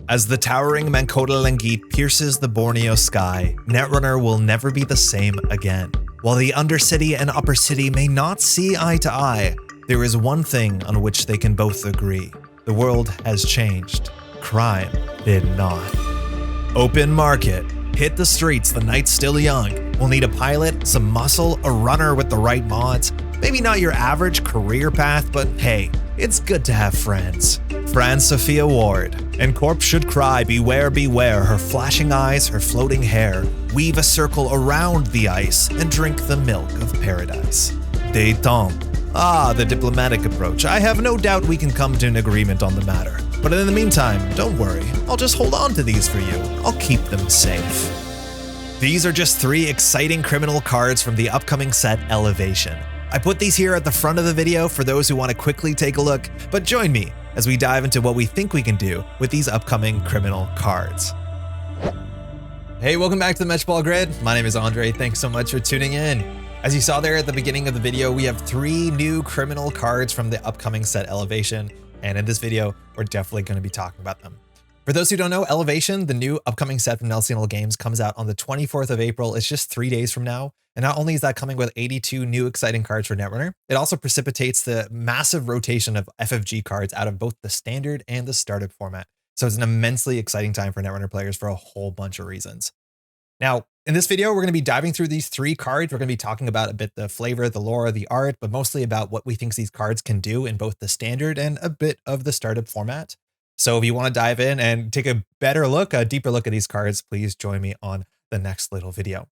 As the towering Mahkota Langit pierces the Borneo sky, Netrunner will never be the same again. While the undercity and upper city may not see eye to eye, there is one thing on which they can both agree. The world has changed. Crime did not. Open market. Hit the streets, the night's still young. We'll need a pilot, some muscle, a runner with the right mods. Maybe not your average career path, but hey, it's good to have friends. Fransofia Ward. And corpse should cry, beware, beware, her flashing eyes, her floating hair. Weave a circle around the ice and drink the milk of paradise. Detente. Ah, the diplomatic approach. I have no doubt we can come to an agreement on the matter. But in the meantime, don't worry. I'll just hold on to these for you. I'll keep them safe. These are just 3 exciting criminal cards from the upcoming set Elevation. I put these here at the front of the video for those who want to quickly take a look, but join me as we dive into what we think we can do with these upcoming criminal cards. Hey, welcome back to the Métropole Grid. My name is Andre. Thanks so much for tuning in. As you saw there at the beginning of the video, we have 3 new criminal cards from the upcoming set Elevation, and in this video, we're definitely going to be talking about them. For those who don't know, Elevation, the new upcoming set from Null Signal Games, comes out on the 24th of April. It's just 3 days from now. And not only is that coming with 82 new exciting cards for Netrunner, it also precipitates the massive rotation of FFG cards out of both the standard and the startup format. So it's an immensely exciting time for Netrunner players for a whole bunch of reasons. Now, in this video, we're going to be diving through these 3 cards. We're going to be talking about a bit the flavor, the lore, the art, but mostly about what we think these cards can do in both the standard and a bit of the startup format. So if you want to dive in and take a better look, a deeper look at these cards, please join me on the next little video.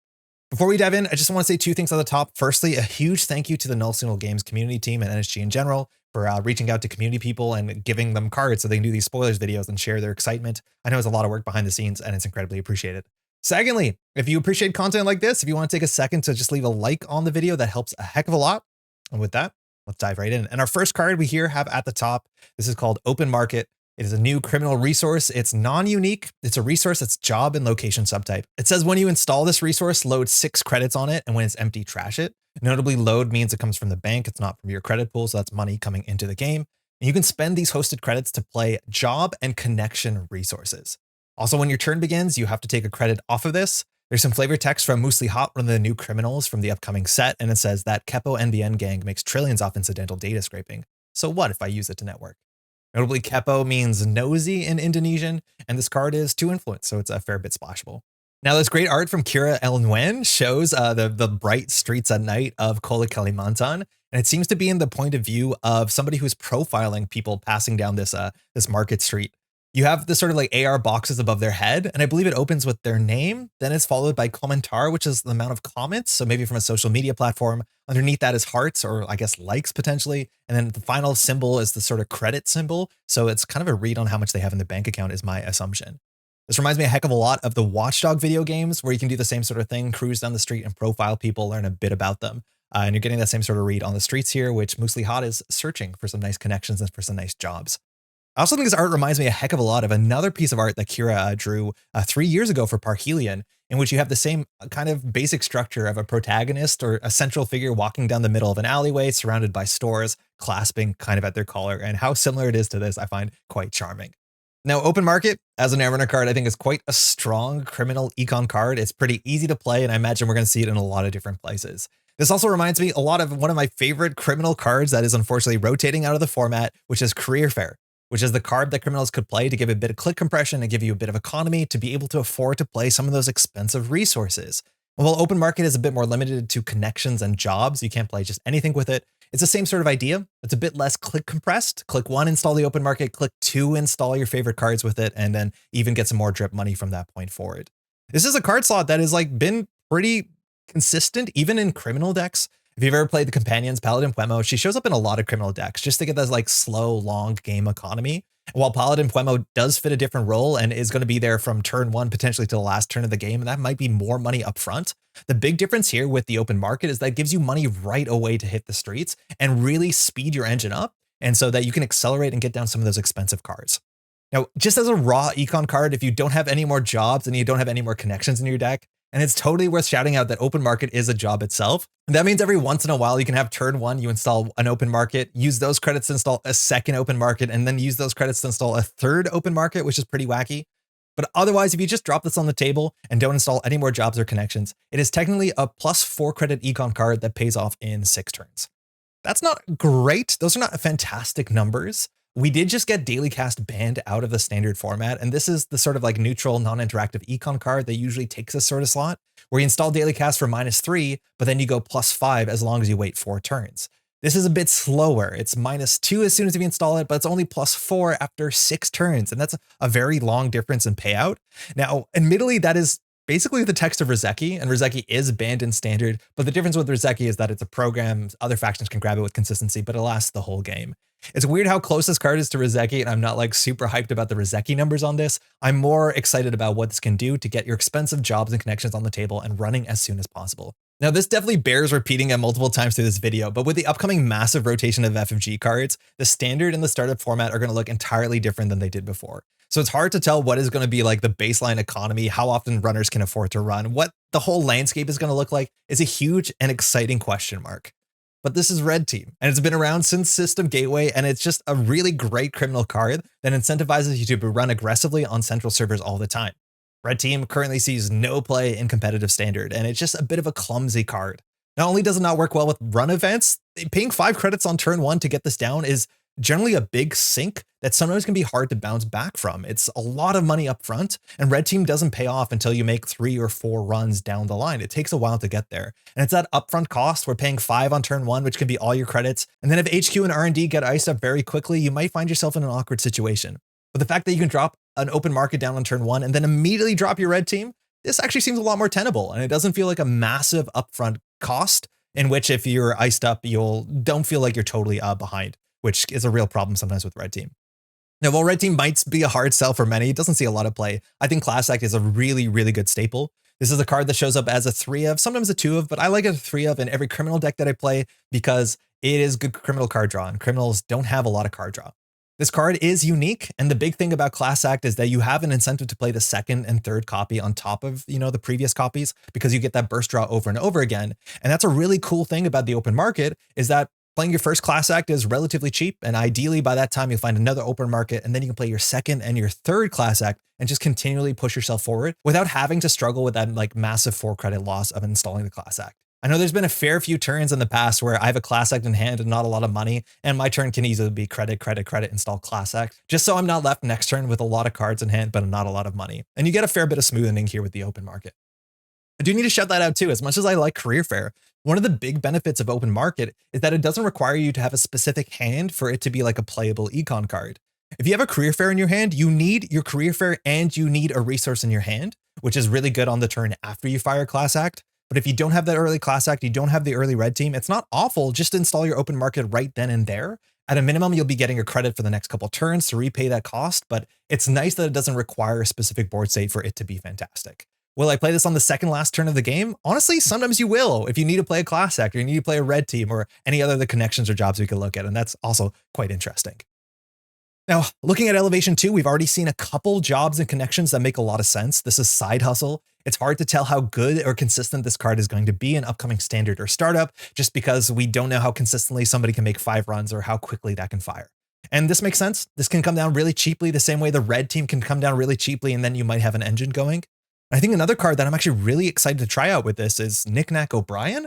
Before we dive in, I just want to say 2 things at the top. Firstly, a huge thank you to the Null Signal Games community team and NSG in general for reaching out to community people and giving them cards so they can do these spoilers videos and share their excitement. I know it's a lot of work behind the scenes and it's incredibly appreciated. Secondly, if you appreciate content like this, if you want to take a second to just leave a like on the video, that helps a heck of a lot. And with that, let's dive right in. And our first card we here have at the top, this is called Open Market. It is a new criminal resource. It's non-unique. It's a resource that's job and location subtype. It says when you install this resource, load 6 credits on it, and when it's empty, trash it. Notably, load means it comes from the bank. It's not from your credit pool, so that's money coming into the game. And you can spend these hosted credits to play job and connection resources. Also, when your turn begins, you have to take a credit off of this. There's some flavor text from Morit, one of the new criminals from the upcoming set, and it says that Kepo NBN gang makes trillions off incidental data scraping. So what if I use it to network? Notably, Kepo means nosy in Indonesian, and this card is to influence, so it's a fair bit splashable. Now, this great art from Kira Elnwen shows the bright streets at night of Kota Kalimantan, and it seems to be in the point of view of somebody who's profiling people passing down this market street. You have this sort of like AR boxes above their head, and I believe it opens with their name. Then it's followed by komentar, which is the amount of comments. So maybe from a social media platform. Underneath that is hearts, or I guess likes potentially. And then the final symbol is the sort of credit symbol. So it's kind of a read on how much they have in the bank account is my assumption. This reminds me a heck of a lot of the Watchdog video games where you can do the same sort of thing, cruise down the street and profile people, learn a bit about them. And you're getting that same sort of read on the streets here, which Morit is searching for some nice connections and for some nice jobs. I also think this art reminds me a heck of a lot of another piece of art that Kira drew 3 years ago for Parhelion, in which you have the same kind of basic structure of a protagonist or a central figure walking down the middle of an alleyway surrounded by stores, clasping kind of at their collar. And how similar it is to this, I find quite charming. Now, Open Market, as a Netrunner card, I think is quite a strong criminal econ card. It's pretty easy to play, and I imagine we're going to see it in a lot of different places. This also reminds me a lot of one of my favorite criminal cards that is unfortunately rotating out of the format, which is Career Fair, which is the card that criminals could play to give a bit of click compression and give you a bit of economy to be able to afford to play some of those expensive resources. While Open Market is a bit more limited to connections and jobs, you can't play just anything with it. It's the same sort of idea. It's a bit less click compressed. Click 1, install the Open Market. Click 2, install your favorite cards with it, and then even get some more drip money from that point forward. This is a card slot that has been pretty consistent, even in criminal decks. If you've ever played the Companions, Paladin Puemo, she shows up in a lot of criminal decks just to get this slow, long game economy. While Paladin Puemo does fit a different role and is going to be there from turn 1 potentially to the last turn of the game, and that might be more money up front. The big difference here with the Open Market is that it gives you money right away to hit the streets and really speed your engine up, and so that you can accelerate and get down some of those expensive cards. Now, just as a raw econ card, if you don't have any more jobs and you don't have any more connections in your deck, And it's totally worth shouting out that open market is a job itself. And that means every once in a while, you can have turn one, you install an open market, use those credits to install a second open market, and then use those credits to install a third open market, which is pretty wacky. But otherwise, if you just drop this on the table and don't install any more jobs or connections, it is technically a +4 credit econ card that pays off in 6 turns. That's not great. Those are not fantastic numbers. We did just get Daily Cast banned out of the standard format, and this is the sort of like neutral, non-interactive econ card that usually takes this sort of slot, where you install Daily Cast for -3, but then you go +5 as long as you wait 4 turns. This is a bit slower. It's -2 as soon as you install it, but it's only +4 after 6 turns, and that's a very long difference in payout. Now, admittedly, that is basically the text of Rizeki, and Rizeki is banned in standard, but the difference with Rizeki is that it's a program, other factions can grab it with consistency, but it lasts the whole game. It's weird how close this card is to Rizeki, and I'm not like super hyped about the Rizeki numbers on this. I'm more excited about what this can do to get your expensive jobs and connections on the table and running as soon as possible. Now, this definitely bears repeating it multiple times through this video, but with the upcoming massive rotation of FFG cards, the standard and the startup format are going to look entirely different than they did before. So it's hard to tell what is going to be like the baseline economy, how often runners can afford to run, what the whole landscape is going to look like is a huge and exciting question mark. But this is Red Team, and it's been around since System Gateway, and it's just a really great criminal card that incentivizes you to run aggressively on central servers all the time. Red Team currently sees no play in competitive standard, and it's just a bit of a clumsy card. Not only does it not work well with run events, paying 5 credits on turn 1 to get this down is generally a big sink that sometimes can be hard to bounce back from. It's a lot of money up front, and Red Team doesn't pay off until you make 3 or 4 runs down the line. It takes a while to get there. And it's that upfront cost. We're paying 5 on turn 1, which can be all your credits. And then if HQ and R&D get iced up very quickly, you might find yourself in an awkward situation. But the fact that you can drop an open market down on turn 1 and then immediately drop your Red Team, this actually seems a lot more tenable, and it doesn't feel like a massive upfront cost in which if you're iced up, don't feel like you're totally behind, which is a real problem sometimes with Red Team. Now, while Red Team might be a hard sell for many, it doesn't see a lot of play. I think Class Act is a really, really good staple. This is a card that shows up as a 3 of, sometimes a 2 of, but I like it a 3 of in every criminal deck that I play because it is good criminal card draw, and criminals don't have a lot of card draw. This card is unique, and the big thing about Class Act is that you have an incentive to play the second and third copy on top of, the previous copies because you get that burst draw over and over again. And that's a really cool thing about the open market is that playing your first Class Act is relatively cheap, and ideally by that time you'll find another open market, and then you can play your second and your third Class Act and just continually push yourself forward without having to struggle with that like massive 4 credit loss of installing the Class Act. I know there's been a fair few turns in the past where I have a Class Act in hand and not a lot of money, and my turn can easily be credit, install Class Act, just so I'm not left next turn with a lot of cards in hand, but not a lot of money. And you get a fair bit of smoothing here with the open market. I do need to shout that out too. As much as I like Career Fair, one of the big benefits of open market is that it doesn't require you to have a specific hand for it to be like a playable econ card. If you have a Career Fair in your hand, you need your Career Fair and you need a resource in your hand, which is really good on the turn after you fire Class Act. But if you don't have that early Class Act, you don't have the early Red Team, it's not awful. Just install your open market right then and there. At a minimum, you'll be getting a credit for the next couple turns to repay that cost, but it's nice that it doesn't require a specific board state for it to be fantastic. Will I play this on the second last turn of the game? Honestly, sometimes you will if you need to play a Class Act or you need to play a Red Team or any other of the connections or jobs we could look at, and that's also quite interesting. Now, looking at Elevation 2, we've already seen a couple jobs and connections that make a lot of sense. This is Side Hustle. It's hard to tell how good or consistent this card is going to be in upcoming standard or startup, just because we don't know how consistently somebody can make 5 runs or how quickly that can fire. And this makes sense. This can come down really cheaply, the same way the Red Team can come down really cheaply, and then you might have an engine going. I think another card that I'm actually really excited to try out with this is Knick-Knack O'Brien.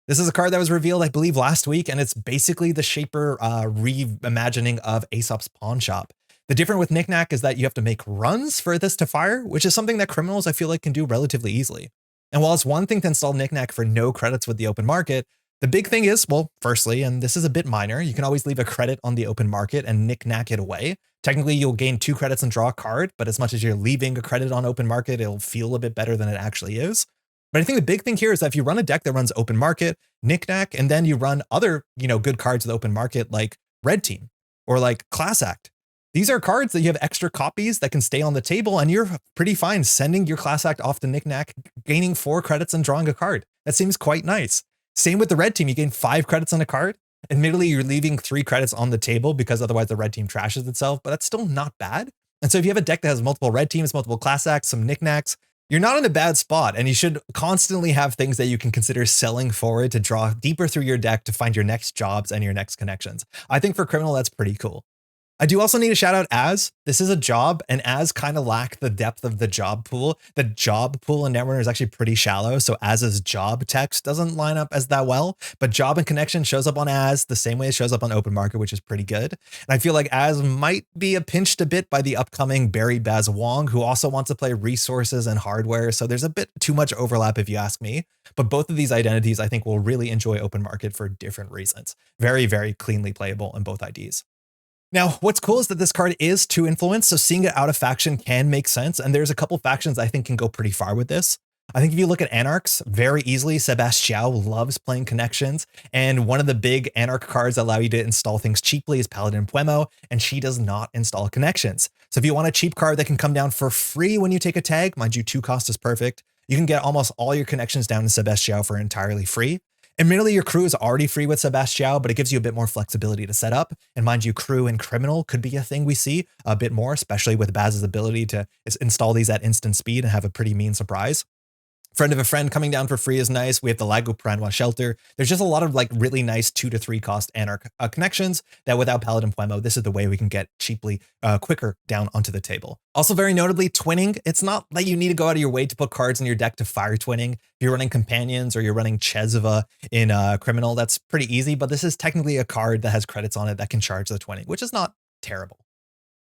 This is a card that was revealed, I believe, last week, and it's basically the Shaper reimagining of Aesop's Pawn Shop. The difference with Knick-Knack is that you have to make runs for this to fire, which is something that criminals I feel like can do relatively easily. And while it's one thing to install Knick-Knack for no credits with the open market, the big thing is, well, firstly, and this is a bit minor, you can always leave a credit on the open market and Knick-Knack it away. Technically, you'll gain 2 credits and draw a card, but as much as you're leaving a credit on open market, it'll feel a bit better than it actually is. But I think the big thing here is that if you run a deck that runs open market, Knick-Knack, and then you run other, good cards with open market like Red Team or like Class Act, these are cards that you have extra copies that can stay on the table, and you're pretty fine sending your Class Act off to Knick-Knack, gaining 4 credits and drawing a card. That seems quite nice. Same with the Red Team. You gain 5 credits on a card. Admittedly, you're leaving 3 credits on the table because otherwise the Red Team trashes itself, but that's still not bad. And so if you have a deck that has multiple Red Teams, multiple Class Acts, some Knick-Knacks, you're not in a bad spot, and you should constantly have things that you can consider selling forward to draw deeper through your deck to find your next jobs and your next connections. I think for Criminal, that's pretty cool. I do also need to shout out As. This is a job, and As kind of lack the depth of the job pool. The job pool in Netrunner is actually pretty shallow, so As's job text doesn't line up as that well, but job and connection shows up on As the same way it shows up on Open Market, which is pretty good. And I feel like As might be pinched a bit by the upcoming Barry Baz Wong, who also wants to play resources and hardware, so there's a bit too much overlap if you ask me. But both of these identities I think will really enjoy Open Market for different reasons. Very, very cleanly playable in both IDs. Now, what's cool is that this card is 2 influence, so seeing it out of faction can make sense, and there's a couple factions I think can go pretty far with this. I think if you look at Anarchs, very easily, Sebastião loves playing connections, and one of the big Anarch cards that allow you to install things cheaply is Paladin Puemo, and she does not install connections. So if you want a cheap card that can come down for free when you take a tag, mind you, 2 cost is perfect, you can get almost all your connections down in Sebastião for entirely free. Admittedly, your crew is already free with Sebastião, but it gives you a bit more flexibility to set up. And mind you, crew and criminal could be a thing we see a bit more, especially with Baz's ability to install these at instant speed and have a pretty mean surprise. Friend of a friend coming down for free is nice. We have the Lago Pranwa shelter. There's just a lot of like really nice 2 to 3 cost Anarch connections that without Paladin Puemo, this is the way we can get cheaply quicker down onto the table. Also very notably, twinning. It's not that you need to go out of your way to put cards in your deck to fire twinning. If you're running Companions or you're running Chezva in Criminal, that's pretty easy, but this is technically a card that has credits on it that can charge the twinning, which is not terrible.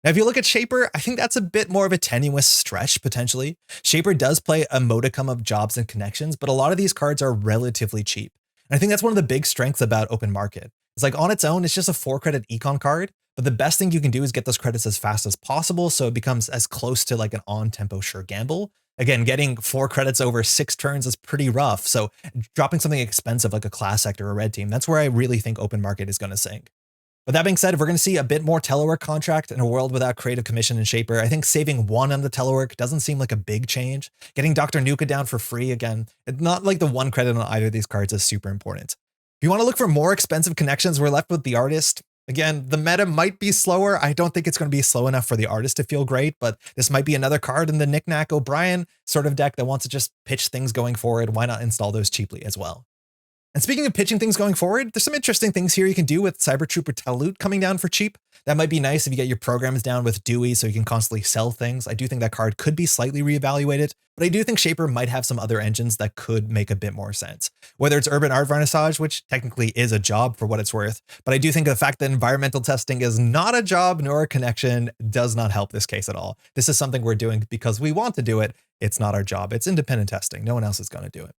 Now, if you look at Shaper, I think that's a bit more of a tenuous stretch, potentially. Shaper does play a modicum of jobs and connections, but a lot of these cards are relatively cheap. And I think that's one of the big strengths about Open Market. It's like on its own, it's just a 4-credit econ card, but the best thing you can do is get those credits as fast as possible so it becomes as close to like an on-tempo sure gamble. Again, getting 4 credits over 6 turns is pretty rough, so dropping something expensive like a Class Sector or Red Team, that's where I really think Open Market is going to sink. With that being said, if we're going to see a bit more telework contract in a world without creative commission and Shaper, I think saving 1 on the telework doesn't seem like a big change. Getting Dr. Nuka down for free, again, it's not like the 1 credit on either of these cards is super important. If you want to look for more expensive connections, we're left with the Artist. Again, the meta might be slower. I don't think it's going to be slow enough for the Artist to feel great, but this might be another card in the Knick-Knack O'Brien sort of deck that wants to just pitch things going forward. Why not install those cheaply as well? And speaking of pitching things going forward, there's some interesting things here you can do with Cyber Trooper Talut coming down for cheap. That might be nice if you get your programs down with Dewey so you can constantly sell things. I do think that card could be slightly reevaluated, but I do think Shaper might have some other engines that could make a bit more sense. Whether it's Urban Art Vernissage, which technically is a job for what it's worth, but I do think the fact that environmental testing is not a job nor a connection does not help this case at all. This is something we're doing because we want to do it. It's not our job. It's independent testing. No one else is going to do it.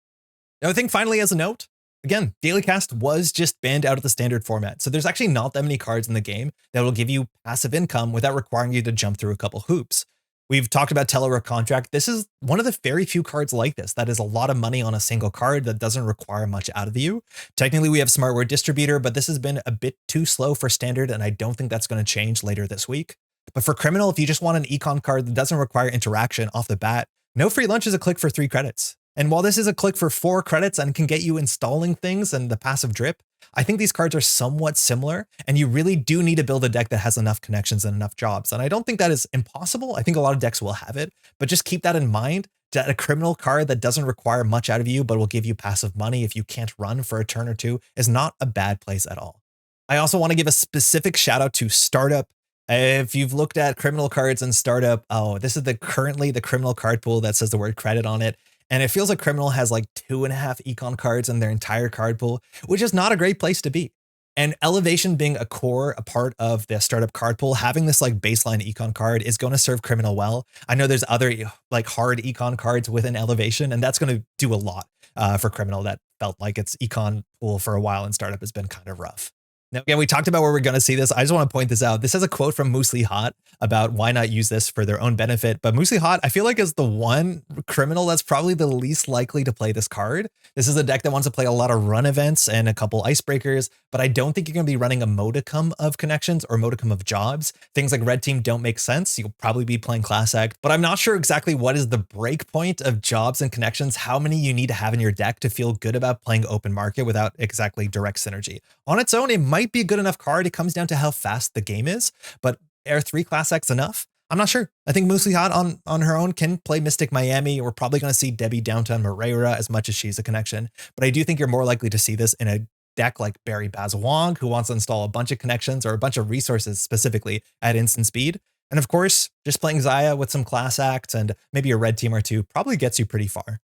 Now, I think finally as a note, again, Daily Cast was just banned out of the standard format, so there's actually not that many cards in the game that will give you passive income without requiring you to jump through a couple hoops. We've talked about Telework Contract. This is one of the very few cards like this that is a lot of money on a single card that doesn't require much out of you. Technically, we have Smart Word Distributor, but this has been a bit too slow for standard, and I don't think that's going to change later this week. But for Criminal, if you just want an econ card that doesn't require interaction off the bat, No Free Lunch is a click for 3 credits. And while this is a click for 4 credits and can get you installing things and the passive drip, I think these cards are somewhat similar, and you really do need to build a deck that has enough connections and enough jobs. And I don't think that is impossible. I think a lot of decks will have it, but just keep that in mind, that a Criminal card that doesn't require much out of you, but will give you passive money if you can't run for a turn or 2 is not a bad place at all. I also want to give a specific shout out to Startup. If you've looked at Criminal cards in Startup, oh, this is currently the Criminal card pool that says the word credit on it. And it feels like Criminal has like 2.5 econ cards in their entire card pool, which is not a great place to be. And Elevation being a part of the Startup card pool, having this like baseline econ card is going to serve Criminal well. I know there's other like hard econ cards within Elevation, and that's going to do a lot for Criminal that felt like its econ pool for a while in Startup has been kind of rough. Now, again, we talked about where we're going to see this. I just want to point this out. This has a quote from Moosely Hot about why not use this for their own benefit. But Moosely Hot, I feel like, is the one Criminal that's probably the least likely to play this card. This is a deck that wants to play a lot of run events and a couple icebreakers, but I don't think you're going to be running a modicum of connections or modicum of jobs. Things like Red Team don't make sense. You'll probably be playing Class Act, but I'm not sure exactly what is the break point of jobs and connections, how many you need to have in your deck to feel good about playing Open Market without exactly direct synergy. On its own, it might be a good enough card. It comes down to how fast the game is, but are 3 Class Acts enough? I'm not sure. I think Moosey Hot on her own can play Mystic Miami. We're probably going to see Debbie Downtown Moreira as much as she's a connection. But I do think you're more likely to see this in a deck like Barry Baz Wong, who wants to install a bunch of connections or a bunch of resources specifically at instant speed. And of course, just playing Xayah with some class acts and maybe a red team or two probably gets you pretty far.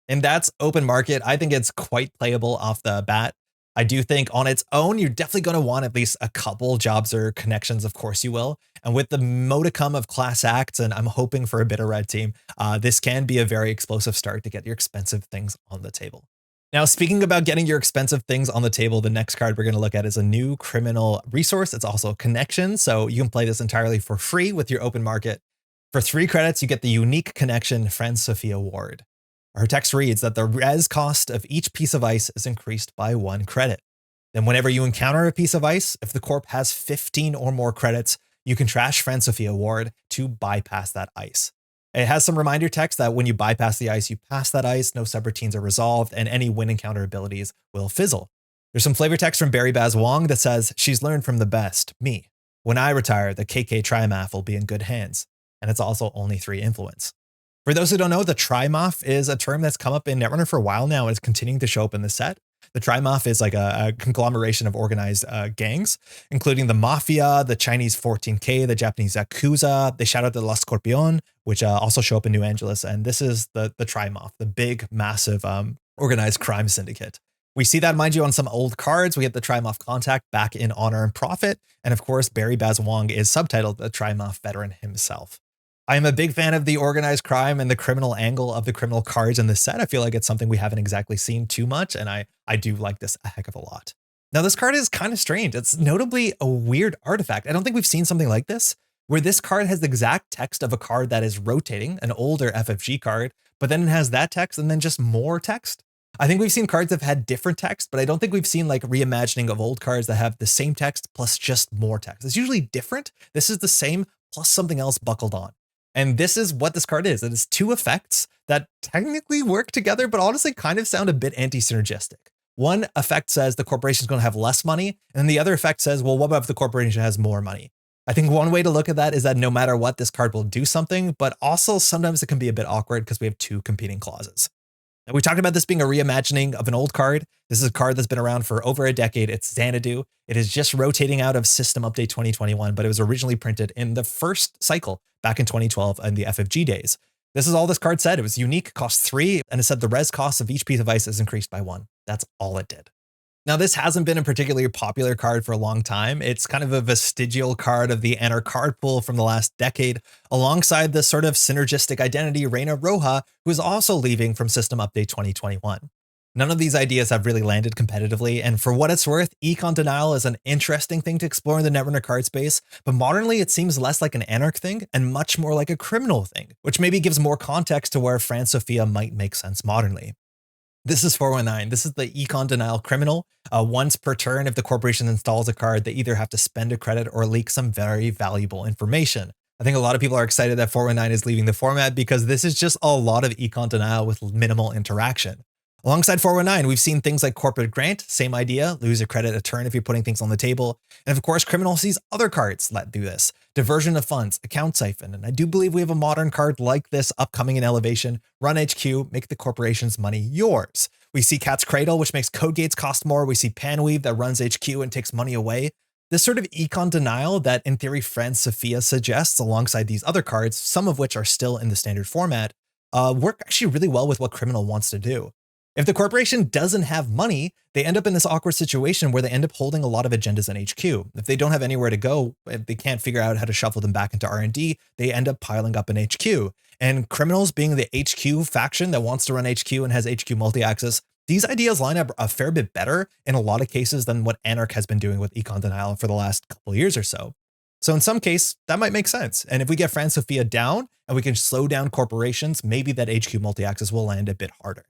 And that's open market. I think it's quite playable off the bat. I do think on its own, you're definitely going to want at least a couple jobs or connections. Of course you will. And with the modicum of class acts, and I'm hoping for a bit of red team, this can be a very explosive start to get your expensive things on the table. Now, speaking about getting your expensive things on the table, the next card we're going to look at is a new criminal resource. It's also a connection, so you can play this entirely for free with your open market. For 3 credits, you get the unique connection Fransofia Ward. Her text reads that the res cost of each piece of ice is increased by 1 credit. Then whenever you encounter a piece of ice, if the corp has 15 or more credits, you can trash Fransofia Ward to bypass that ice. It has some reminder text that when you bypass the ice, you pass that ice, no subroutines are resolved, and any win encounter abilities will fizzle. There's some flavor text from Barry Baz Wong that says, she's learned from the best, me. When I retire, the KK Trimath will be in good hands. And it's also only 3 influence. For those who don't know, the Trimath is a term that's come up in Netrunner for a while now and is continuing to show up in the set. The Trimath is like a conglomeration of organized gangs, including the Mafia, the Chinese 14K, the Japanese Yakuza. They shout out the La Scorpion, which also show up in New Angeles. And this is the Trimath, the big, massive organized crime syndicate. We see that, mind you, on some old cards. We get the Trimath Contact back in Honor and Profit. And of course, Barry Baz Wong is subtitled the Trimath Veteran himself. I am a big fan of the organized crime and the criminal angle of the criminal cards in the set. I feel like it's something we haven't exactly seen too much, and I do like this a heck of a lot. Now, this card is kind of strange. It's notably a weird artifact. I don't think we've seen something like this, where this card has the exact text of a card that is rotating, an older FFG card, but then it has that text and then just more text. I think we've seen cards that have had different text, but I don't think we've seen like reimagining of old cards that have the same text plus just more text. It's usually different. This is the same plus something else buckled on. And this is what this card is. It is 2 effects that technically work together, but honestly kind of sound a bit anti-synergistic. One effect says the corporation is going to have less money, and then the other effect says, well, what about if the corporation has more money? I think one way to look at that is that no matter what, this card will do something, but also sometimes it can be a bit awkward because we have 2 competing clauses. Now, we talked about this being a reimagining of an old card. This is a card that's been around for over a decade. It's Xanadu. It is just rotating out of System Update 2021, but it was originally printed in the first cycle back in 2012 in the FFG days. This is all this card said. It was unique, cost 3, and it said the res cost of each piece of ice is increased by 1. That's all it did. Now, this hasn't been a particularly popular card for a long time. It's kind of a vestigial card of the Anar card pool from the last decade, alongside the sort of synergistic identity Reina Roja, who is also leaving from System Update 2021. None of these ideas have really landed competitively, and for what it's worth, Econ Denial is an interesting thing to explore in the Netrunner card space, but modernly it seems less like an Anarch thing and much more like a criminal thing, which maybe gives more context to where Fransofia might make sense modernly. This is 419. This is the Econ Denial Criminal. Once per turn, if the corporation installs a card, they either have to spend a credit or leak some very valuable information. I think a lot of people are excited that 419 is leaving the format because this is just a lot of Econ Denial with minimal interaction. Alongside 419, we've seen things like Corporate Grant, same idea, lose a credit a turn if you're putting things on the table. And of course, Criminal sees other cards let do this. Diversion of funds, Account Siphon, and I do believe we have a modern card like this upcoming in Elevation, Run HQ, make the corporation's money yours. We see Cat's Cradle, which makes code gates cost more. We see Panweave that runs HQ and takes money away. This sort of Econ Denial that in theory Fransofia suggests alongside these other cards, some of which are still in the standard format, work actually really well with what Criminal wants to do. If the corporation doesn't have money, they end up in this awkward situation where they end up holding a lot of agendas in HQ. If they don't have anywhere to go, if they can't figure out how to shuffle them back into R&D, they end up piling up in HQ. And Criminals being the HQ faction that wants to run HQ and has HQ multi-access, these ideas line up a fair bit better in a lot of cases than what Anarch has been doing with Econ Denial for the last couple of years or so. So in some case, that might make sense. And if we get Fransofia down and we can slow down corporations, maybe that HQ multi-access will land a bit harder.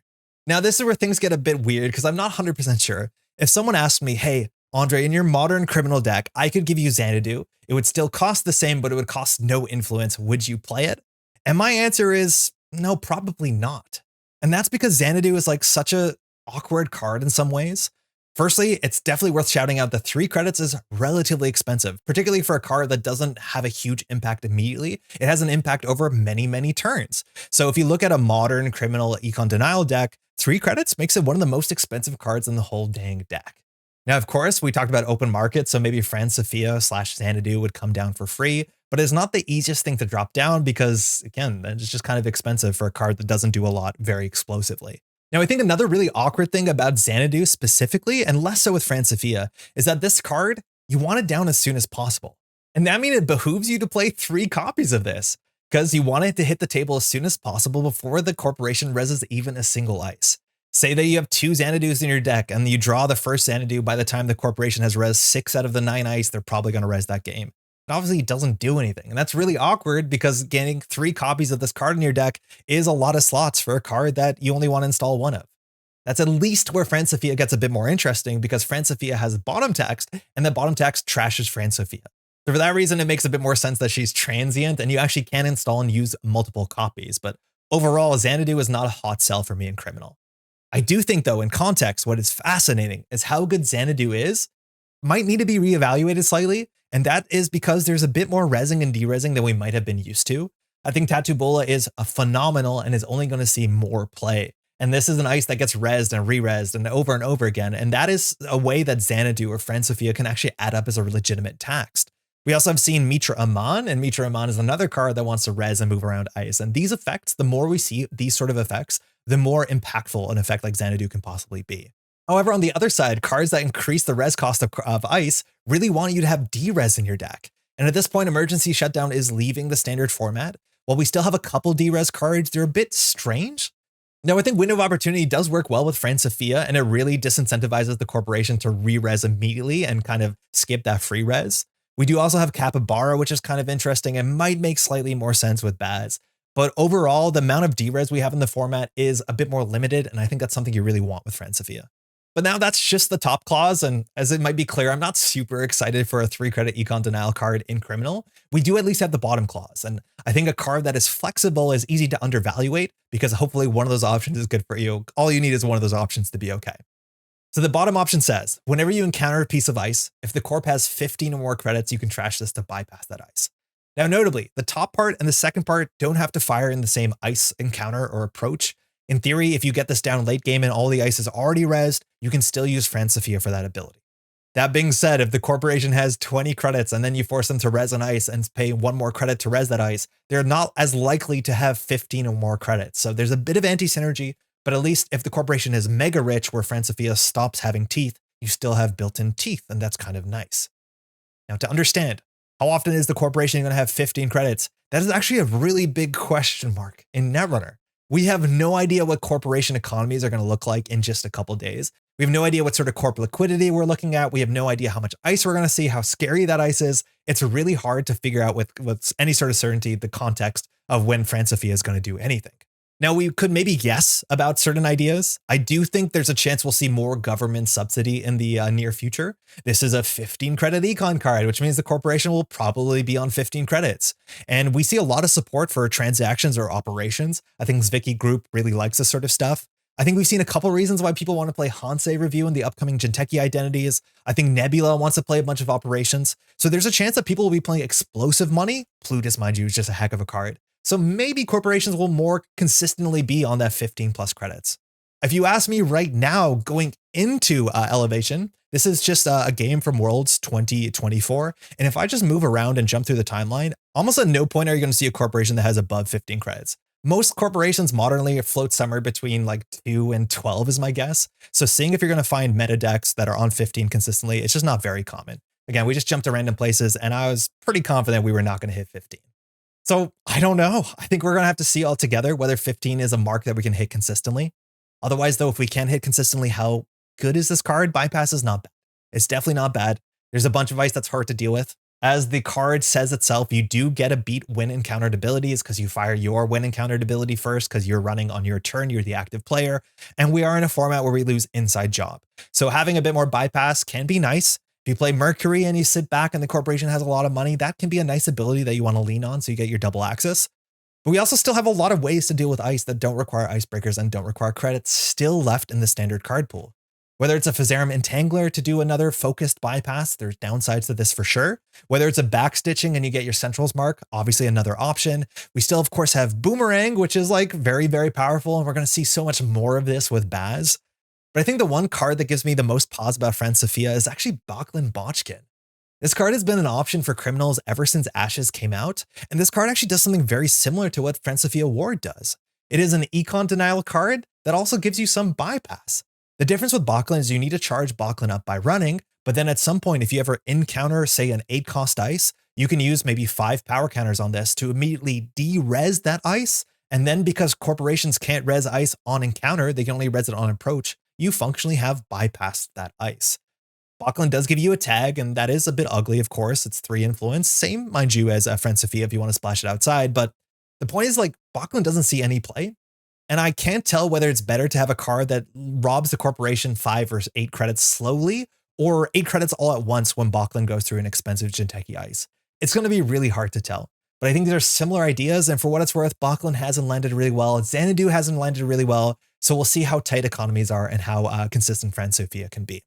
Now, this is where things get a bit weird because I'm not 100% sure. If someone asked me, hey, Andre, in your modern criminal deck, I could give you Xanadu. It would still cost the same, but it would cost no influence. Would you play it? And my answer is no, probably not. And that's because Xanadu is like such a awkward card in some ways. Firstly, it's definitely worth shouting out that 3 credits is relatively expensive, particularly for a card that doesn't have a huge impact immediately. It has an impact over many, many turns. So if you look at a modern criminal econ denial deck, 3 credits makes it one of the most expensive cards in the whole dang deck. Now, of course, we talked about open market, so maybe Fransofia / Xanadu would come down for free, but it's not the easiest thing to drop down because, again, it's just kind of expensive for a card that doesn't do a lot very explosively. Now, I think another really awkward thing about Xanadu specifically, and less so with Fransofia, is that this card, you want it down as soon as possible. And that means it behooves you to play 3 copies of this, because you want it to hit the table as soon as possible before the corporation reses even a single ice. Say that you have 2 Xanadus in your deck and you draw the first Xanadu by the time the corporation has res 6 out of the 9 ice, they're probably going to res that game. But obviously it doesn't do anything. And that's really awkward because getting 3 copies of this card in your deck is a lot of slots for a card that you only want to install 1 of. That's at least where Fransofia gets a bit more interesting because Fransofia has bottom text and the bottom text trashes Fransofia. So for that reason, it makes a bit more sense that she's transient and you actually can install and use multiple copies. But overall, Xanadu is not a hot sell for me in Criminal. I do think, though, in context, what is fascinating is how good Xanadu is might need to be reevaluated slightly, and that is because there's a bit more resing and deresing than we might have been used to. I think Tattoo Bola is a phenomenal and is only going to see more play. And this is an ice that gets rezzed and re-rezzed and over again, and that is a way that Xanadu or Fransofia can actually add up as a legitimate tax. We also have seen Mitra Aman, and Mitra Aman is another card that wants to res and move around ice. And these effects, the more we see these sort of effects, the more impactful an effect like Xanadu can possibly be. However, on the other side, cards that increase the res cost of ice really want you to have D-res in your deck. And at this point, Emergency Shutdown is leaving the standard format. While we still have a couple D-res cards, they're a bit strange. Now, I think Window of Opportunity does work well with Fransofia, and it really disincentivizes the corporation to re-res immediately and kind of skip that free res. We do also have Capybara, which is kind of interesting and might make slightly more sense with Baz. But overall, the amount of D-res we have in the format is a bit more limited, and I think that's something you really want with Fransofia. But now that's just the top clause, and as it might be clear, I'm not super excited for a 3-credit econ denial card in Criminal. We do at least have the bottom clause, and I think a card that is flexible is easy to undervaluate because hopefully one of those options is good for you. All you need is one of those options to be okay. So the bottom option says, whenever you encounter a piece of ice, if the corp has 15 or more credits, you can trash this to bypass that ice. Now, notably, the top part and the second part don't have to fire in the same ice encounter or approach. In theory, if you get this down late game and all the ice is already rezzed, you can still use Fransofia for that ability. That being said, if the corporation has 20 credits and then you force them to res an ice and pay 1 more credit to res that ice, they're not as likely to have 15 or more credits. So there's a bit of anti-synergy, but at least if the corporation is mega rich where Fransofia stops having teeth, you still have built-in teeth, and that's kind of nice. Now, to understand, how often is the corporation going to have 15 credits? That is actually a really big question mark in Netrunner. We have no idea what corporation economies are going to look like in just a couple days. We have no idea what sort of corp liquidity we're looking at. We have no idea how much ice we're going to see, how scary that ice is. It's really hard to figure out with any sort of certainty the context of when Fransofia is going to do anything. Now, we could maybe guess about certain ideas. I do think there's a chance we'll see more government subsidy in the near future. This is a 15 credit econ card, which means the corporation will probably be on 15 credits. And we see a lot of support for transactions or operations. I think Zwicky Group really likes this sort of stuff. I think we've seen a couple reasons why people want to play Hansei Review in the upcoming Jinteki identities. I think Nebula wants to play a bunch of operations. So there's a chance that people will be playing Explosive Money. Plutus, mind you, is just a heck of a card. So maybe corporations will more consistently be on that 15 plus credits. If you ask me right now, going into Elevation, this is just a game from Worlds 2024. And if I just move around and jump through the timeline, almost at no point are you going to see a corporation that has above 15 credits. Most corporations modernly float somewhere between like 2 and 12 is my guess. So seeing if you're going to find meta decks that are on 15 consistently, it's just not very common. Again, we just jumped to random places and I was pretty confident we were not going to hit 15. So I don't know. I think we're going to have to see all together whether 15 is a mark that we can hit consistently. Otherwise, though, if we can hit consistently, how good is this card? Bypass is not bad. It's definitely not bad. There's a bunch of ice that's hard to deal with. As the card says itself, you do get a beat when encountered abilities because you fire your when encountered ability first because you're running on your turn. You're the active player. And we are in a format where we lose inside job. So having a bit more bypass can be nice. If you play Mercury and you sit back and the corporation has a lot of money, that can be a nice ability that you want to lean on so you get your double access. But we also still have a lot of ways to deal with ice that don't require icebreakers and don't require credits still left in the standard card pool. Whether it's a Physarum Entangler to do another focused bypass, there's downsides to this for sure. Whether it's a backstitching and you get your centrals mark, obviously another option. We still, of course, have Boomerang, which is like very, very powerful. And we're going to see so much more of this with Baz. But I think the one card that gives me the most pause about Fransofia is actually Bachlan Botchkin. This card has been an option for criminals ever since Ashes came out, and this card actually does something very similar to what Fransofia Ward does. It is an econ denial card that also gives you some bypass. The difference with Bachlan is you need to charge Bachlan up by running, but then at some point, if you ever encounter, say, an 8-cost ice, you can use maybe 5 power counters on this to immediately de-res that ice, and then because corporations can't res ice on encounter, they can only res it on approach, you functionally have bypassed that ice. Bachlan does give you a tag, and that is a bit ugly, of course. It's 3 influence. Same, mind you, as Fransofia if you want to splash it outside. But the point is, like, Bachlan doesn't see any play. And I can't tell whether it's better to have a card that robs the corporation 5 or 8 credits slowly, or 8 credits all at once when Bachlan goes through an expensive Jinteki ice. It's going to be really hard to tell. But I think these are similar ideas, and for what it's worth, Bachlan hasn't landed really well. Xanadu hasn't landed really well. So we'll see how tight economies are and how consistent Fransofia can be.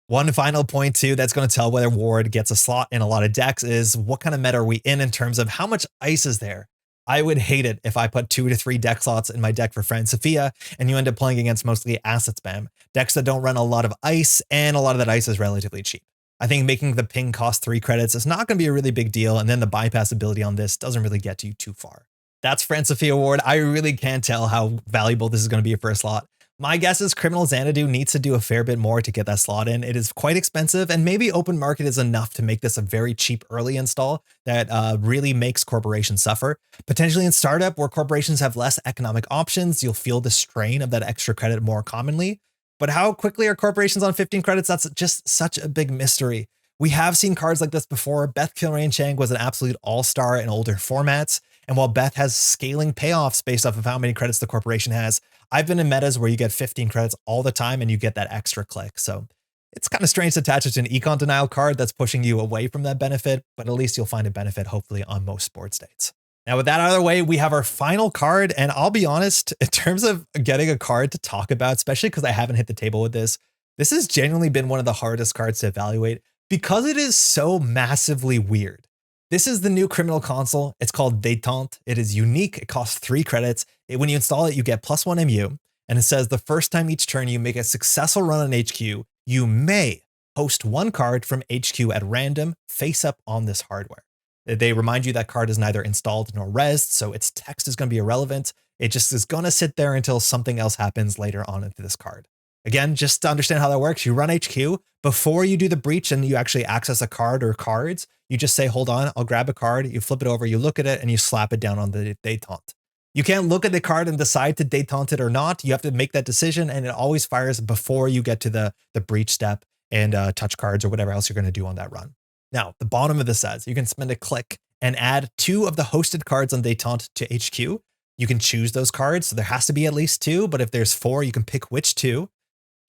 One final point too that's going to tell whether Ward gets a slot in a lot of decks is what kind of meta are we in terms of how much ice is there. I would hate it if I put 2 to 3 deck slots in my deck for Fransofia and you end up playing against mostly asset spam, decks that don't run a lot of ice, and a lot of that ice is relatively cheap. I think making the ping cost 3 credits is not going to be a really big deal, and then the bypass ability on this doesn't really get you too far. That's Fransofia Ward. I really can't tell how valuable this is going to be for a slot. My guess is Criminal Xanadu needs to do a fair bit more to get that slot in. It is quite expensive, and maybe open market is enough to make this a very cheap early install that really makes corporations suffer. Potentially in startup, where corporations have less economic options, you'll feel the strain of that extra credit more commonly. But how quickly are corporations on 15 credits? That's just such a big mystery. We have seen cards like this before. Beth Kilrain Chang was an absolute all-star in older formats. And while Beth has scaling payoffs based off of how many credits the corporation has, I've been in metas where you get 15 credits all the time and you get that extra click. So it's kind of strange to attach it to an econ denial card that's pushing you away from that benefit, but at least you'll find a benefit hopefully on most sports dates. Now, with that out of the way, we have our final card. And I'll be honest, in terms of getting a card to talk about, especially because I haven't hit the table with this has genuinely been one of the hardest cards to evaluate because it is so massively weird. This is the new criminal console. It's called Detente. It is unique. It costs 3 credits. When you install it, you get +1 MU. And it says the first time each turn you make a successful run on HQ, you may host 1 card from HQ at random face up on this hardware. They remind you that card is neither installed nor resed, so its text is going to be irrelevant. It just is going to sit there until something else happens later on into this card. Again, just to understand how that works, you run HQ. Before you do the breach and you actually access a card or cards, you just say, hold on, I'll grab a card. You flip it over, you look at it, and you slap it down on the Detente. You can't look at the card and decide to Detente it or not. You have to make that decision, and it always fires before you get to the breach step and touch cards or whatever else you're going to do on that run. Now, the bottom of this says you can spend a click and add 2 of the hosted cards on Detente to HQ. You can choose those cards, so there has to be at least 2, but if there's 4, you can pick which 2.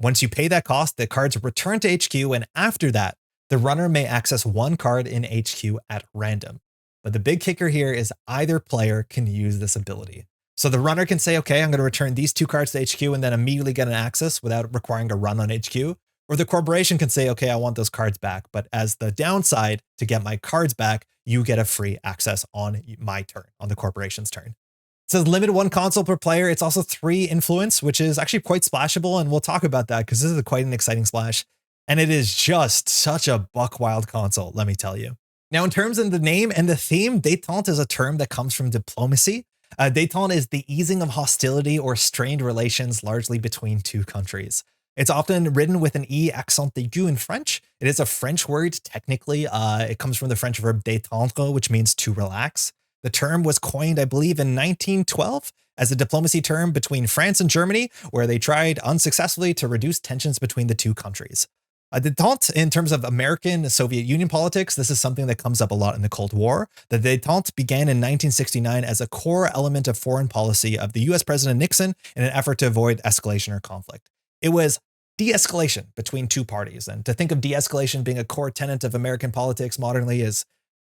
Once you pay that cost, the cards return to HQ, and after that, the runner may access 1 card in HQ at random. But the big kicker here is either player can use this ability. So the runner can say, okay, I'm going to return these 2 cards to HQ and then immediately get an access without requiring a run on HQ. Or the corporation can say, okay, I want those cards back. But as the downside to get my cards back, you get a free access on my turn, on the corporation's turn. It says limit 1 console per player. It's also 3 influence, which is actually quite splashable. And we'll talk about that because this is quite an exciting splash. And it is just such a buck wild console, let me tell you. Now, in terms of the name and the theme, Detente is a term that comes from diplomacy. Detente is the easing of hostility or strained relations largely between 2 countries. It's often written with an E accent aigu in French. It is a French word, technically. It comes from the French verb détendre, which means to relax. The term was coined, I believe, in 1912 as a diplomacy term between France and Germany, where they tried unsuccessfully to reduce tensions between the 2 countries. Detente, in terms of American Soviet Union politics, this is something that comes up a lot in the Cold War. The Detente began in 1969 as a core element of foreign policy of the US President Nixon in an effort to avoid escalation or conflict. It was de-escalation between 2 parties. And to think of de-escalation being a core tenet of American politics modernly is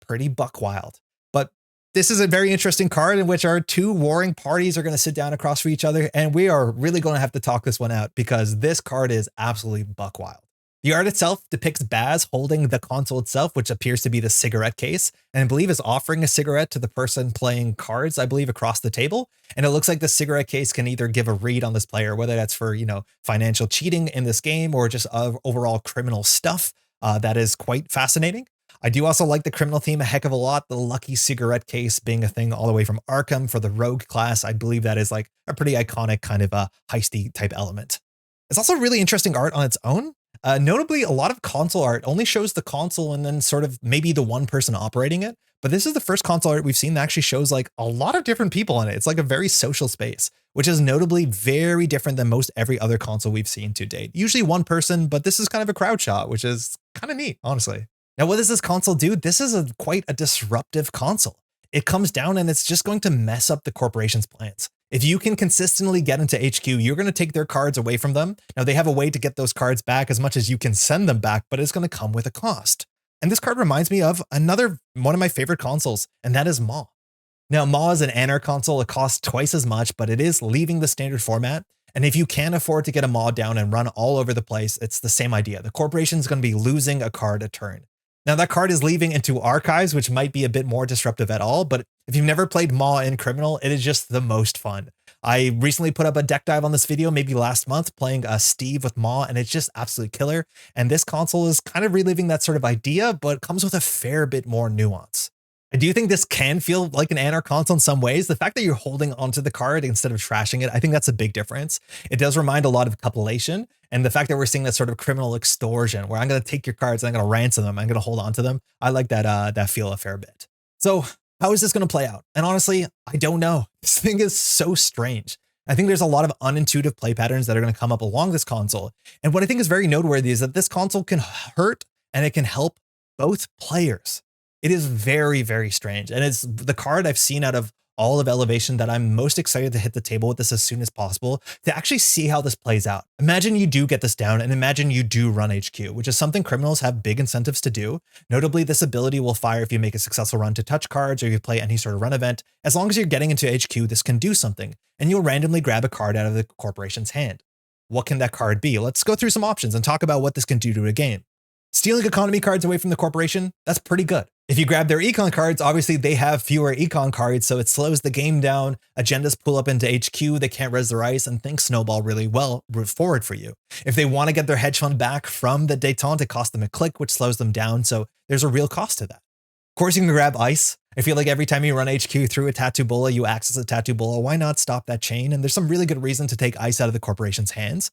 pretty buck wild. But This is a very interesting card in which our two warring parties are going to sit down across from each other, and we are really going to have to talk this one out because this card is absolutely buck wild. The art itself depicts Baz holding the console itself, which appears to be the cigarette case, and I believe is offering a cigarette to the person playing cards, I believe, across the table. And it looks like the cigarette case can either give a read on this player, whether that's for, financial cheating in this game or just overall criminal stuff. That is quite fascinating. I do also like the criminal theme a heck of a lot. The lucky cigarette case being a thing all the way from Arkham for the rogue class. I believe that is like a pretty iconic kind of a heisty type element. It's also really interesting art on its own. Notably, a lot of console art only shows the console and then sort of maybe the one person operating it. But this is the first console art we've seen that actually shows like a lot of different people in it. It's like a very social space, which is notably very different than most every other console we've seen to date. Usually one person, but this is kind of a crowd shot, which is kind of neat, honestly. Now, what does this console do? This is quite a disruptive console. It comes down and it's just going to mess up the corporation's plans. If you can consistently get into HQ, you're going to take their cards away from them. Now, they have a way to get those cards back as much as you can send them back, but it's going to come with a cost. And this card reminds me of another one of my favorite consoles, and that is Maw. Now, Maw is an Anar console. It costs twice as much, but it is leaving the standard format. And if you can't afford to get a Maw down and run all over the place, it's the same idea. The corporation is going to be losing a card a turn. Now, that card is leaving into archives, which might be a bit more disruptive at all, but if you've never played Maw in Criminal, it is just the most fun. I recently put up a deck dive on this video, maybe last month, playing Steve with Maw, and it's just absolutely killer. And this console is kind of reliving that sort of idea, but comes with a fair bit more nuance. I do think this can feel like an Anar console in some ways. The fact that you're holding onto the card instead of trashing it, I think that's a big difference. It does remind a lot of copulation, and the fact that we're seeing that sort of criminal extortion where I'm going to take your cards and I'm going to ransom them, I'm going to hold on to them. I like that feel a fair bit. So how is this going to play out? And honestly, I don't know. This thing is so strange. I think there's a lot of unintuitive play patterns that are going to come up along this console. And what I think is very noteworthy is that this console can hurt and it can help both players. It is very, very strange. And it's the card I've seen out of all of Elevation that I'm most excited to hit the table with this as soon as possible to actually see how this plays out. Imagine you do get this down and imagine you do run HQ, which is something criminals have big incentives to do. Notably, this ability will fire if you make a successful run to touch cards or you play any sort of run event. As long as you're getting into HQ, this can do something and you'll randomly grab a card out of the corporation's hand. What can that card be? Let's go through some options and talk about what this can do to a game. Stealing economy cards away from the corporation, that's pretty good. If you grab their econ cards, obviously they have fewer econ cards, so it slows the game down. Agendas pull up into HQ, they can't res their ice, and things snowball really well forward for you. If they want to get their hedge fund back from the Detente, it costs them a click, which slows them down, so there's a real cost to that. Of course, you can grab ice. I feel like every time you run HQ through a Tattoo Bola, you access a Tattoo Bola. Why not stop that chain? And there's some really good reason to take ice out of the corporation's hands.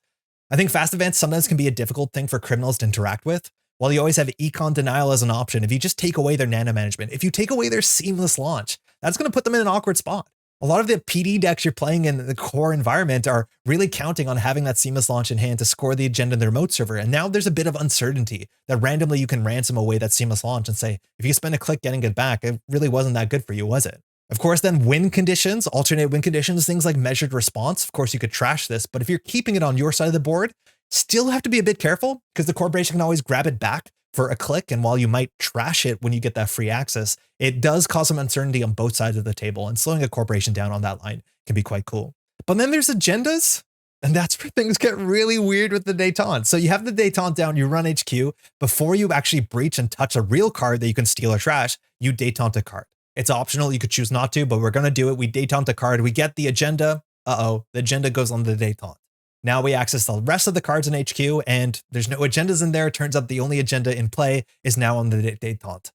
I think fast events sometimes can be a difficult thing for criminals to interact with. While you always have econ denial as an option, if you just take away their nano management, if you take away their seamless launch, that's going to put them in an awkward spot. A lot of the PD decks you're playing in the core environment are really counting on having that seamless launch in hand to score the agenda in the remote server. And now there's a bit of uncertainty that randomly you can ransom away that seamless launch and say, if you spend a click getting it back, it really wasn't that good for you, was it? Of course, then win conditions, alternate win conditions, things like measured response. Of course, you could trash this, but if you're keeping it on your side of the board, still have to be a bit careful because the corporation can always grab it back for a click. And while you might trash it when you get that free access, it does cause some uncertainty on both sides of the table, and slowing a corporation down on that line can be quite cool. But then there's agendas, and that's where things get really weird with the Detente. So you have the Detente down, you run HQ, before you actually breach and touch a real card that you can steal or trash, you Detente a card. It's optional, you could choose not to, but we're going to do it. We Detente a card, we get the agenda. The agenda goes on the Detente. Now we access the rest of the cards in HQ, and there's no agendas in there. It turns out the only agenda in play is now on the Detente.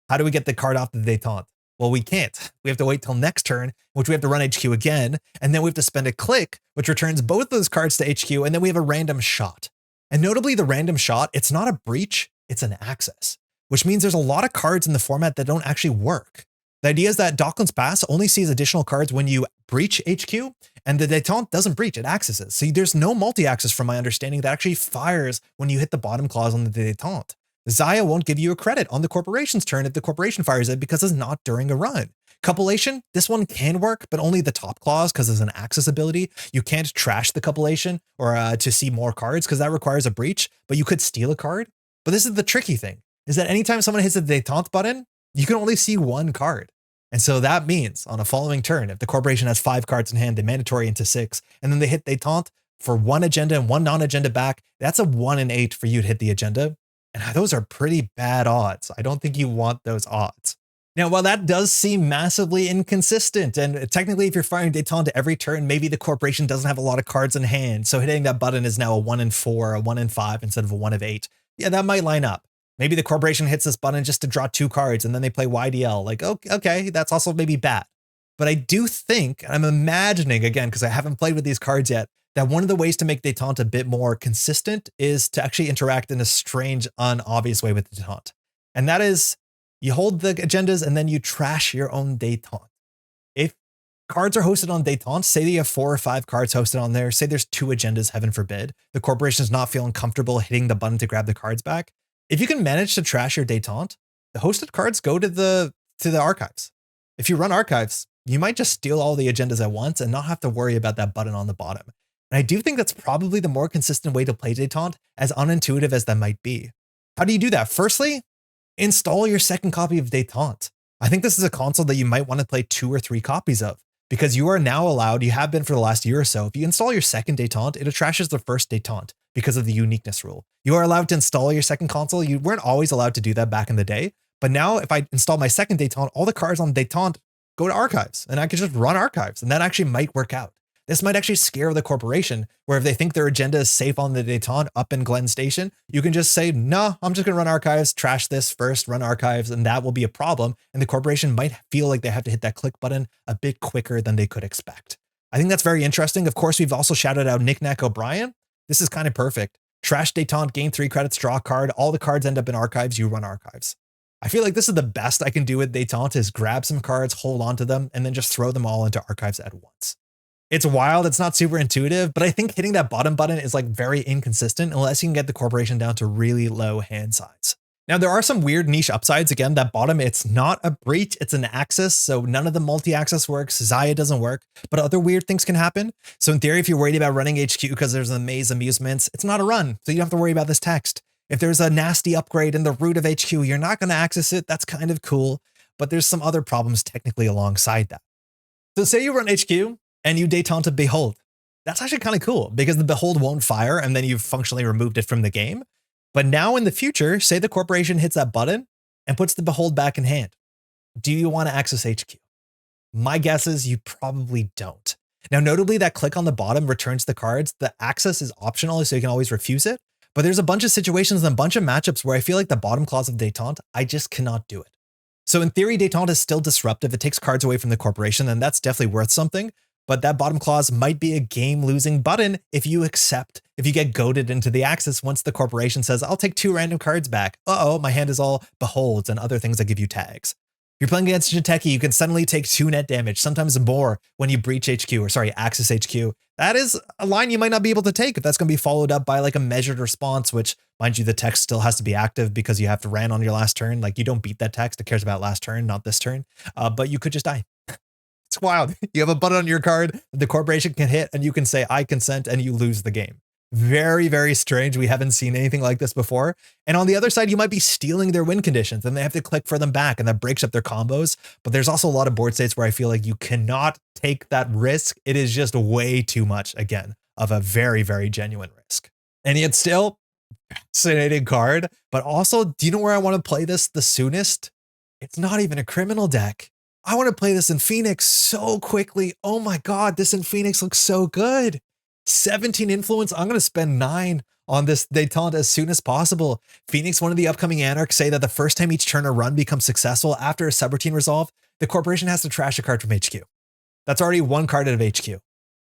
How do we get the card off the Detente? Well, we can't. We have to wait till next turn, which we have to run HQ again, and then we have to spend a click, which returns both those cards to HQ, and then we have a random shot. And notably, the random shot, it's not a breach, it's an access, which means there's a lot of cards in the format that don't actually work. The idea is that Docklands Pass only sees additional cards when you breach HQ, and the Detente doesn't breach, it accesses. So there's no multi-access from my understanding that actually fires when you hit the bottom clause on the Detente. Zaya won't give you a credit on the corporation's turn if the corporation fires it because it's not during a run. Copulation, this one can work, but only the top clause because it's an access ability. You can't trash the copulation or to see more cards because that requires a breach, but you could steal a card. But this is the tricky thing, is that anytime someone hits the Detente button, you can only see one card. And so that means on a following turn, if the corporation has 5 cards in hand, they mandatory into 6, and then they hit Detente for 1 agenda and 1 non-agenda back, that's a 1 in 8 for you to hit the agenda. And those are pretty bad odds. I don't think you want those odds. Now, while that does seem massively inconsistent, and technically if you're firing Detente every turn, maybe the corporation doesn't have a lot of cards in hand, so hitting that button is now a 1 in 4, a 1 in 5 instead of a 1 of 8. Yeah, that might line up. Maybe the corporation hits this button just to draw 2 cards and then they play YDL. Like, okay, that's also maybe bad. But I do think, and I'm imagining again, because I haven't played with these cards yet, that one of the ways to make Detente a bit more consistent is to actually interact in a strange, unobvious way with Detente. And that is, you hold the agendas and then you trash your own Detente. If cards are hosted on Detente, say that you have 4 or 5 cards hosted on there, say there's 2 agendas, heaven forbid, the corporation is not feeling comfortable hitting the button to grab the cards back. If you can manage to trash your Detente, the hosted cards go to the archives. If you run archives, you might just steal all the agendas at once and not have to worry about that button on the bottom. And I do think that's probably the more consistent way to play Detente, as unintuitive as that might be. How do you do that? Firstly, install your second copy of Detente. I think this is a console that you might want to play 2 or 3 copies of, because you are now allowed, you have been for the last year or so, if you install your second Detente, it trashes the first Detente because of the uniqueness rule. You are allowed to install your second console. You weren't always allowed to do that back in the day, but now if I install my second Detente, all the cards on Detente go to archives, and I can just run archives, and that actually might work out. This might actually scare the corporation, where if they think their agenda is safe on the Detente up in Glen Station, you can just say, no, I'm just going to run archives, trash this first, run archives, and that will be a problem. And the corporation might feel like they have to hit that click button a bit quicker than they could expect. I think that's very interesting. Of course, we've also shouted out Knick-Knack O'Brien. This is kind of perfect. Trash Detente, gain 3 credits, draw a card. All the cards end up in archives. You run archives. I feel like this is the best I can do with Detente, is grab some cards, hold on to them, and then just throw them all into archives at once. It's wild. It's not super intuitive, but I think hitting that bottom button is like very inconsistent unless you can get the corporation down to really low hand size. Now, there are some weird niche upsides. Again, that bottom, it's not a breach, it's an axis. So none of the multi-axis works. Zaya doesn't work, but other weird things can happen. So in theory, if you're worried about running HQ because there's a maze amusements, it's not a run. So you don't have to worry about this text. If there's a nasty upgrade in the root of HQ, you're not going to access it. That's kind of cool, but there's some other problems technically alongside that. So say you run HQ and you Detente Behold. That's actually kind of cool because the Behold won't fire and then you've functionally removed it from the game. But now in the future, say the corporation hits that button and puts the Behold back in hand. Do you want to access HQ? My guess is you probably don't. Now, notably, that click on the bottom returns the cards. The access is optional, so you can always refuse it. But there's a bunch of situations and a bunch of matchups where I feel like the bottom clause of Detente, I just cannot do it. So in theory, Detente is still disruptive. It takes cards away from the corporation, and that's definitely worth something. But that bottom clause might be a game-losing button if you get goaded into the axis once the corporation says, I'll take 2 random cards back. Uh-oh, my hand is all Beholds and other things that give you tags. If you're playing against Detente, you can suddenly take 2 net damage, sometimes more when you breach HQ, or sorry, access HQ. That is a line you might not be able to take if that's going to be followed up by like a measured response, which, mind you, the text still has to be active because you have to ran on your last turn. Like, you don't beat that text. It cares about last turn, not this turn. But you could just die. It's wild. You have a button on your card that the corporation can hit and you can say, I consent, and you lose the game. Very, very strange. We haven't seen anything like this before. And on the other side, you might be stealing their win conditions and they have to click for them back and that breaks up their combos. But there's also a lot of board states where I feel like you cannot take that risk. It is just way too much, again, of a very, very genuine risk. And yet still, fascinating card. But also, do you know where I want to play this the soonest? It's not even a criminal deck. I want to play this in Phoenix so quickly. Oh my God, this in Phoenix looks so good. 17 influence. I'm going to spend 9 on this Detente as soon as possible. Phoenix, one of the upcoming Anarchs, say that the first time each turn or run becomes successful after a subroutine resolve, the corporation has to trash a card from HQ. That's already 1 card out of HQ.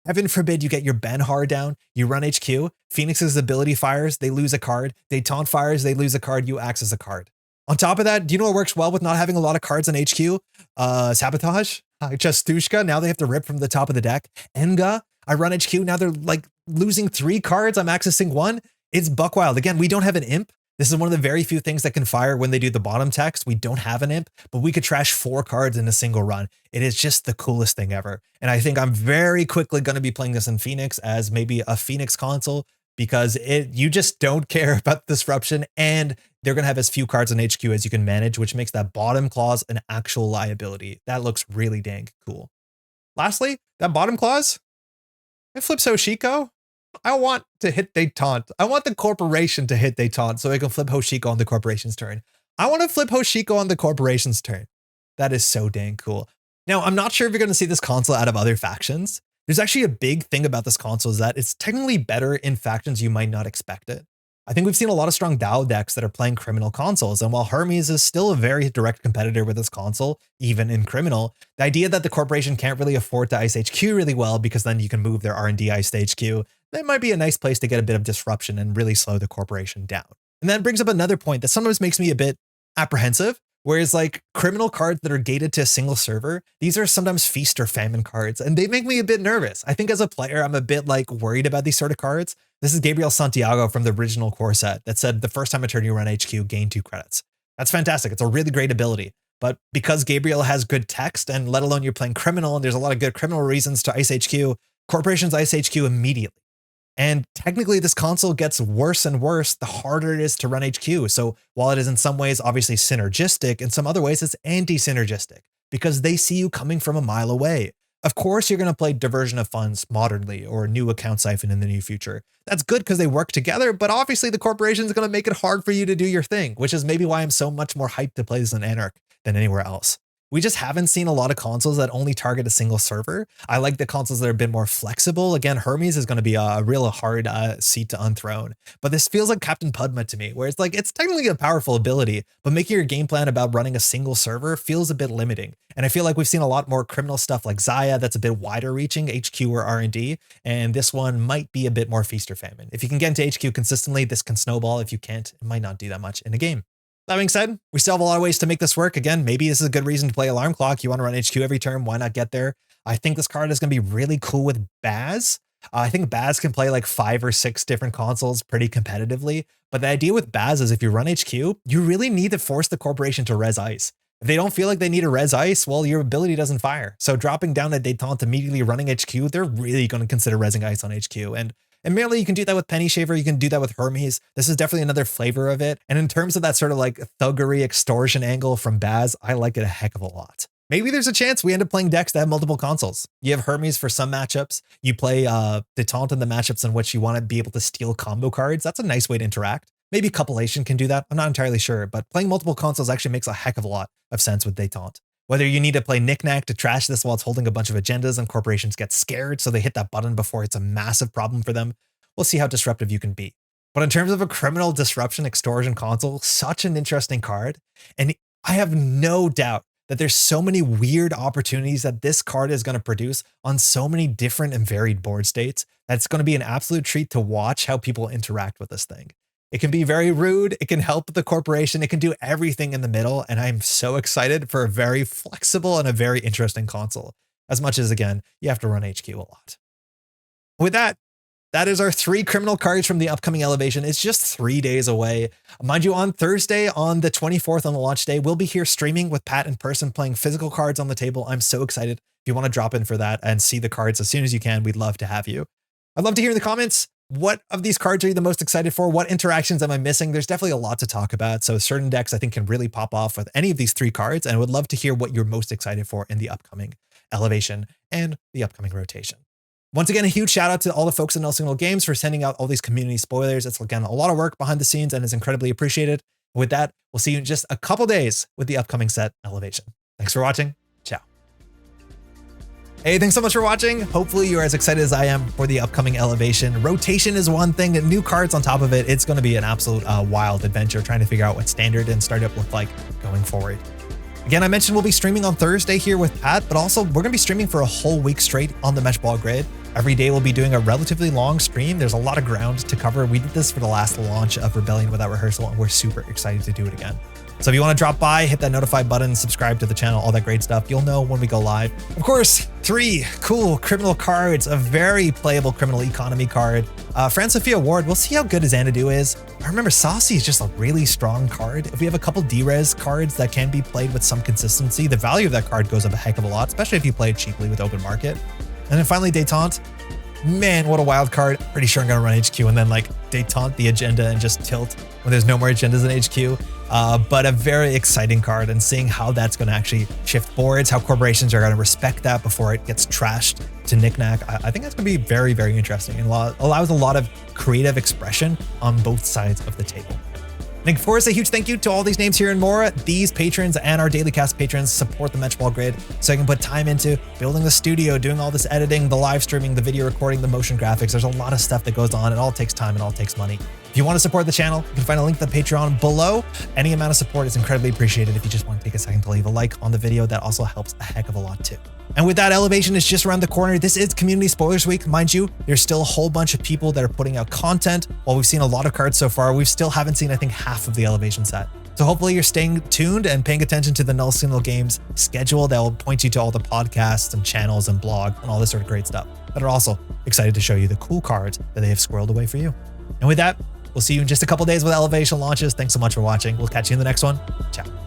Heaven forbid you get your Ben-Har down, you run HQ, Phoenix's ability fires, they lose a card, Detente fires, they lose a card, you access a card. On top of that, do you know what works well with not having a lot of cards in HQ? Sabotage, Chastushka, now they have to rip from the top of the deck. Enga, I run HQ, now they're like losing 3 cards, I'm accessing 1. It's buck wild. Again, we don't have an imp. This is one of the very few things that can fire when they do the bottom text. We don't have an imp, but we could trash 4 cards in a single run. It is just the coolest thing ever. And I think I'm very quickly going to be playing this in Phoenix as maybe a Phoenix console, because you just don't care about disruption and they're going to have as few cards on HQ as you can manage, which makes that bottom clause an actual liability. That looks really dang cool. Lastly, that bottom clause, it flips Hoshiko. I want to hit Detente. I want the corporation to hit Detente so I can flip Hoshiko on the corporation's turn. I want to flip Hoshiko on the corporation's turn. That is so dang cool. Now, I'm not sure if you're going to see this console out of other factions. There's actually a big thing about this console is that it's technically better in factions you might not expect it. I think we've seen a lot of strong DAO decks that are playing criminal consoles, and while Hermes is still a very direct competitor with this console, even in criminal, the idea that the corporation can't really afford to ice HQ really well because then you can move their R&D ice to HQ, that might be a nice place to get a bit of disruption and really slow the corporation down. And that brings up another point that sometimes makes me a bit apprehensive, whereas like criminal cards that are gated to a single server, these are sometimes feast or famine cards, and they make me a bit nervous. I think as a player, I'm a bit like worried about these sort of cards. This is Gabriel Santiago from the original core set that said the first time a turn you run HQ, gain 2 credits. That's fantastic. It's a really great ability. But because Gabriel has good text, and let alone you're playing criminal, and there's a lot of good criminal reasons to ice HQ, corporations ice HQ immediately. And technically this console gets worse and worse the harder it is to run HQ. So while it is in some ways obviously synergistic, in some other ways it's anti-synergistic because they see you coming from a mile away. Of course, you're going to play diversion of funds modernly or new account siphon in the near future. That's good because they work together, but obviously the corporation is going to make it hard for you to do your thing, which is maybe why I'm so much more hyped to play this in Anarch than anywhere else. We just haven't seen a lot of consoles that only target a single server. I like the consoles that are a bit more flexible. Again, Hermes is going to be a real hard seat to unthrone. But this feels like Captain Pudma to me, where it's like, it's technically a powerful ability, but making your game plan about running a single server feels a bit limiting. And I feel like we've seen a lot more criminal stuff like Zaya that's a bit wider reaching, HQ or R&D, and this one might be a bit more feast or famine. If you can get into HQ consistently, this can snowball. If you can't, it might not do that much in a game. That being said, we still have a lot of ways to make this work. Again, maybe this is a good reason to play Alarm Clock. You want to run HQ every turn, why not get there? I think this card is going to be really cool with Baz. I think Baz can play like 5 or 6 different consoles pretty competitively. But the idea with Baz is if you run HQ, you really need to force the corporation to res ice. If they don't feel like they need a res ice, well, your ability doesn't fire. So dropping down a Detente immediately running HQ, they're really going to consider resing ice on HQ. And merely you can do that with Penny Shaver, you can do that with Hermes. This is definitely another flavor of it. And in terms of that sort of like thuggery extortion angle from Baz, I like it a heck of a lot. Maybe there's a chance we end up playing decks that have multiple consoles. You have Hermes for some matchups. You play Detente in the matchups in which you want to be able to steal combo cards. That's a nice way to interact. Maybe Compilation can do that. I'm not entirely sure, but playing multiple consoles actually makes a heck of a lot of sense with Detente. Whether you need to play Knick-Knack to trash this while it's holding a bunch of agendas and corporations get scared so they hit that button before it's a massive problem for them, we'll see how disruptive you can be. But in terms of a criminal disruption extortion console, such an interesting card. And I have no doubt that there's so many weird opportunities that this card is going to produce on so many different and varied board states that it's going to be an absolute treat to watch how people interact with this thing. It can be very rude. It can help the corporation. It can do everything in the middle. And I'm so excited for a very flexible and a very interesting console. As much as, again, you have to run HQ a lot. With that, that is our 3 criminal cards from the upcoming elevation. It's just 3 days away. Mind you, on Thursday, on the 24th, on the launch day, we'll be here streaming with Pat in person, playing physical cards on the table. I'm so excited. If you want to drop in for that and see the cards as soon as you can, we'd love to have you. I'd love to hear in the comments, what of these cards are you the most excited for? What interactions am I missing? There's definitely a lot to talk about. So certain decks I think can really pop off with any of these 3 cards, and I would love to hear what you're most excited for in the upcoming elevation and the upcoming rotation. Once again, a huge shout out to all the folks at Null Signal Games for sending out all these community spoilers. It's, again, a lot of work behind the scenes and is incredibly appreciated. With that, we'll see you in just a couple days with the upcoming set elevation. Thanks for watching. Ciao. Hey, thanks so much for watching. Hopefully you're as excited as I am for the upcoming elevation. Rotation is one thing, and new cards on top of it. It's going to be an absolute wild adventure trying to figure out what standard and startup look like going forward. Again, I mentioned we'll be streaming on Thursday here with Pat, but also we're going to be streaming for a whole week straight on the Métropole Grid. Every day we'll be doing a relatively long stream. There's a lot of ground to cover. We did this for the last launch of Rebellion Without Rehearsal, and we're super excited to do it again. So if you want to drop by, hit that notify button, subscribe to the channel, all that great stuff. You'll know when we go live. Of course, 3 cool criminal cards, a very playable criminal economy card. Fransofia Ward, we'll see how good Xanadu is. I remember Saucy is just a really strong card. If we have a couple D-Res cards that can be played with some consistency, the value of that card goes up a heck of a lot, especially if you play it cheaply with open market. And then finally, Detente. Man, what a wild card. Pretty sure I'm going to run HQ and then like Detente the agenda and just tilt. when there's no more agendas in HQ. But a very exciting card, and seeing how that's going to actually shift boards, how corporations are going to respect that before it gets trashed to knickknack. I think that's going to be very, very interesting, and allows a lot of creative expression on both sides of the table. And of course, a huge thank you to all these names here and more. These patrons and our daily cast patrons support the Métropole Grid, so I can put time into building the studio, doing all this editing, the live streaming, the video recording, the motion graphics. There's a lot of stuff that goes on. It all takes time and all takes money. If you want to support the channel, you can find a link to the Patreon below. Any amount of support is incredibly appreciated. If you just want to take a second to leave a like on the video, that also helps a heck of a lot too. And with that, Elevation is just around the corner. This is Community Spoilers Week. Mind you, there's still a whole bunch of people that are putting out content. While we've seen a lot of cards so far, we still haven't seen, I think, half of the Elevation set. So hopefully you're staying tuned and paying attention to the Null Signal Games schedule that will point you to all the podcasts and channels and blogs and all this sort of great stuff that are also excited to show you the cool cards that they have squirreled away for you. And with that, we'll see you in just a couple days with Elevation launches. Thanks so much for watching. We'll catch you in the next one. Ciao.